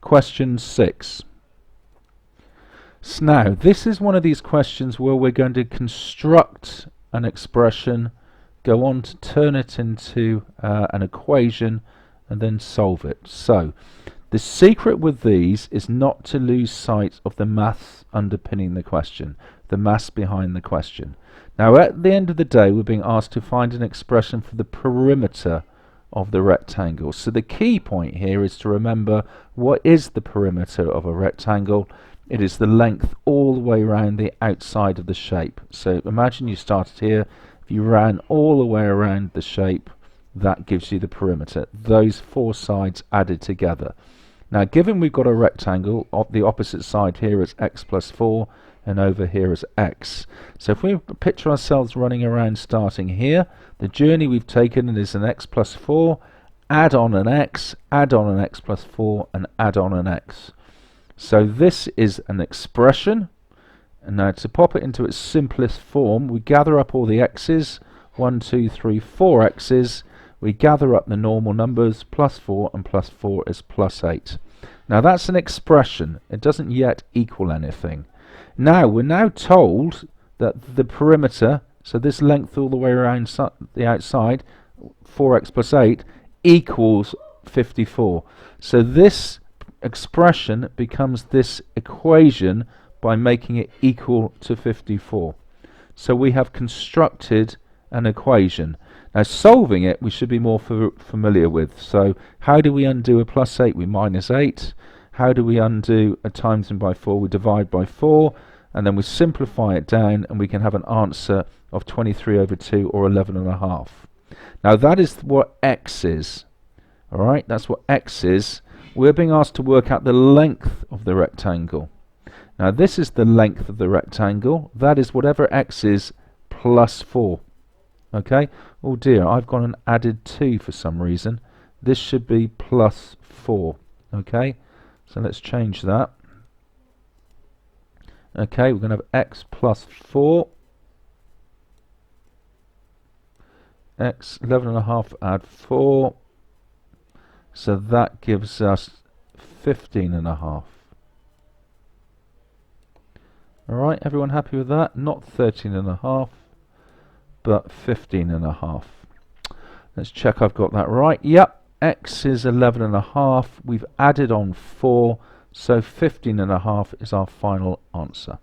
Question 6. So now, this is one of these questions where we're going to construct an expression, go on to turn it into an equation, and then solve it. So, the secret with these is not to lose sight of the maths underpinning the question, the maths behind the question. Now, at the end of the day, we're being asked to find an expression for the perimeter of the rectangle. So the key point here is to remember, what is the perimeter of a rectangle? It is the length all the way around the outside of the shape. So imagine you started here, if you ran all the way around the shape, that gives you the perimeter, those four sides added together. Now, given we've got a rectangle, the opposite side here is x plus 4, and over here is x. So if we picture ourselves running around starting here, the journey we've taken is an x plus 4, add on an x plus 4, and add on an x. So this is an expression, and now to pop it into its simplest form, we gather up all the x's, 1, 2, 3, 4 x's, we gather up the normal numbers, plus 4 and plus 4 is plus 8. Now that's an expression, it doesn't yet equal anything. Now we're now told that the perimeter, so this length all the way around the outside, 4x plus 8, equals 54. So this expression becomes this equation by making it equal to 54. So we have constructed an equation. Now solving it we should be more familiar with. So how do we undo a plus 8? We minus 8. How do we undo a times by 4? We divide by 4, and then we simplify it down, and we can have an answer of 23 over 2, or 11.5. Now that is what x is. Alright, that's what x is. We're being asked to work out the length of the rectangle. Now this is the length of the rectangle. That is whatever x is plus 4. Okay? Oh dear, I've got an added 2 for some reason. This should be plus 4. Okay? So let's change that. Okay, we're going to have x plus 4. X, 11.5 add 4. So that gives us 15.5. Alright, everyone happy with that? Not 13.5, but 15.5. Let's check I've got that right. Yep. X is 11.5, we've added on 4, so 15.5 is our final answer.